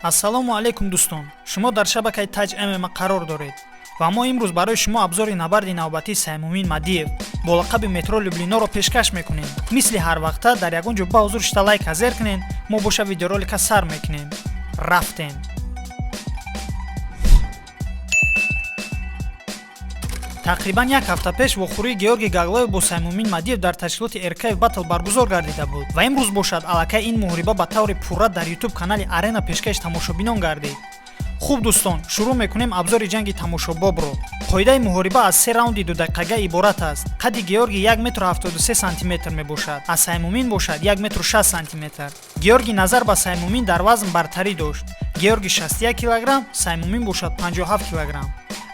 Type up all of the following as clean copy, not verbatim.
ассалому алайкум дӯстон, шумо дар шабакаи Taj MMA қарор доред ва мо имрӯз барои шумо абзори набарди навбатии Саймумин Мадиев бо лақаби Метро Люблиноро пешкаш мекунем. Мисли ҳар вақта дар ягон ҷо ба ҳузур шита лайк ҳазер кунен, мо боша видеоролика сар мекунем. Рафтем. тақрибан як ҳафта пеш вохӯрии Георгий Гаглоев бо Саймумин Мадиев дар ташкилоти Эркаев Батл баргузор гардида буд ва имрӯз бошад аллакай ин муҳориба ба таври пурра дар YouTube канали Арена пешкаши тамошобинон гардид. Хуб дӯстон, шурӯъ мекунем абзори ҷанги тамошобобро. Қоидаи муҳориба аз 3 раунди 2 дақиқага иборат аст. Қадди Георгий 1.73 см мебошад, аз Саймумин бошад 1.60 см. Георгий назар ба Саймумин дар вазн бартарӣ дошт. Георгий 61 кг, Саймумин бошад 57 кг.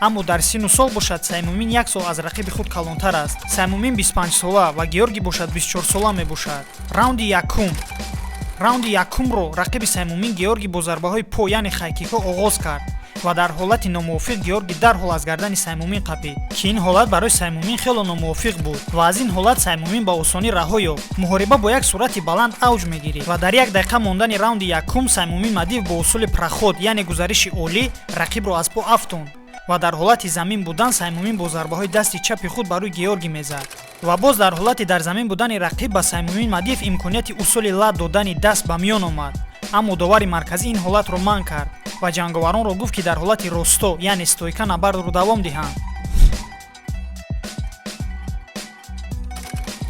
аммо дар сину сол бошад Саймумин 1 сол аз рақиби худ калонтар аст. Саймумин 25 сола ва Георгий бошад 24 сола мебошад. Раунди якумро рақиби Саймумин Георгий бо зарбаҳои по, яъне хайкикҳо оғоз кард ва дар ҳолати номувофиқ Георгий дарҳол аз гардани Саймумин қапид, ки ин ҳолат барои Саймумин хело номувофиқ буд ва аз ин ҳолат Саймумин ба осонӣ раҳо ёфт. Муҳориба бо як суръати баланд авҷ мегирид ва дар 1 дақиқа мондани раунди якум Саймумин Мадиев бо усули проход, яъне гузариши олӣ, рақибро аз по афтонд ва дар ҳолати замин будан Саймумин бо зарбаҳои дасти чапи худ барои Георгий мезад. ва боз дар ҳолати дар замин будани рақиб ба Саймумин Мадиев имконияти усули лад додани даст ба миён омад, аммо довари марказӣ ин ҳолатро манъ кард ва ҷанговаронро гуфт, ки дар ҳолати росто, яъне стойка набардро давом диҳанд.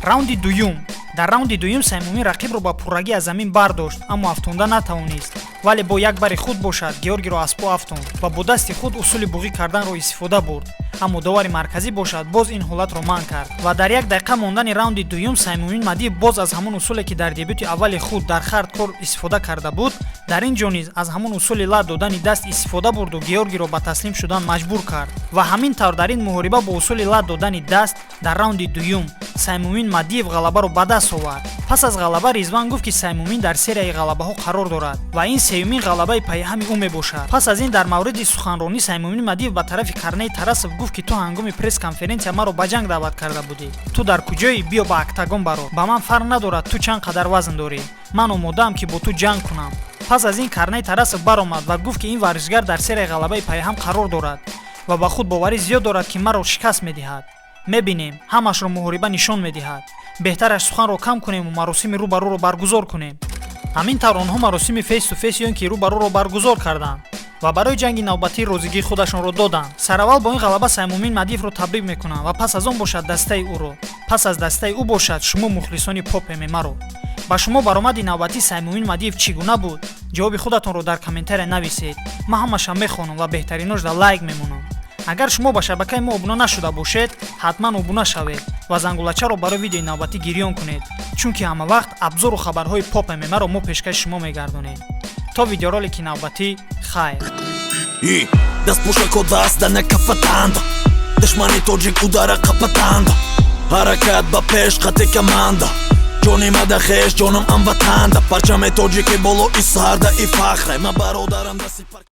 раунди дуюм. дар раунди дуюм Саймумин рақибро ба пуррагӣ аз замин бардошт, аммо афтонда натавонист, вале бо як бари худ бошад Георгиро аз по афтонд ва бо дасти худ усули буғӣ карданро истифода бурд, аммо довари марказӣ бошад боз ин ҳолатро манъ кард ва дар 1 дақиқа мондани раунди дуюм Саймумин Мадиев боз аз ҳамон усуле, ки дар дебюти аввали худ дар хардкор истифода карда буд, дар ин ҷо низ аз ҳамон усули лад додани даст истифода бурду Георгиро ба таслим шудан маҷбур кард ва ҳамин тавр дар ин муҳориба бо усули лад додани даст дар раунди дуюм Саймумин Мадиев ғалабаро ба даст овард. пас аз ғалаба Ризван гуфт, ки Саймумин дар серияи ғалабаҳо қарор дорад ва ин сеюмин ғалабаи пайҳами ӯ мебошад. пас аз ин дар мавриди суханронӣ Саймумин Мадиев ба тарафи Карней Тарасов гуфт, ки ту ҳангоми пресс-конференсия маро ба ҷанг даъват карда будӣ. Ту дар куҷоӣ? Биё ба октагон баро. Ба ман фарқ надорад ту чанд қадар вазн дорӣ. Ман омодаам, ки бо ту ҷанг кунам. пас аз ин Карней Тарасов баромад ва гуфт, ки ин варзишгар дар серияи ғалабаи пайҳам қарор дорад ва ба худ боварӣ зиёд дорад, ки маро шикаст медиҳад. мебинем, ҳамашро муҳориба нишон медиҳад. беҳтараш суханро кам кунем ва маросими рӯбарӯро баргузор кунем. ҳамин тавр онҳо маросими фейс ту фейс ё ин ки рӯбарӯро баргузор карданд ва барои ҷанги навбатӣ розигии худашонро доданд. Сараввал бо ин ғалаба Саймумин Мадиевро табрик мекунам ва пас аз он бошад дастаи ӯро. пас аз дастаи ӯ бошад шумо мухлисони поп ММА-ро. ба шумо баромади навбатии Саймумин Мадиев чӣ гуна буд? ҷавоби худатонро дар комментария нависед. ман ҳамаша мехонам ва беҳтариношда лайк мемонам. агар шумо ба шабакаи мо обуна нашуда бошед, ҳатман обуна шавед ва зангулачаро барои видеои навбатӣ гирён кунед, чунки ҳама вақт абзору хабарҳои поп ММА-ро мо пешкаши шумо мегардонем. то видеоролики навбатӣ, хайр. даст пушако даст да накафатанда, душмани тоҷик удара қапатанда, ҳаракат ба пеш қати команда, ҷони мадахеш ҷонам амватанда, парчаме тоҷики боло и сарда и фахре, ма бародарам дасти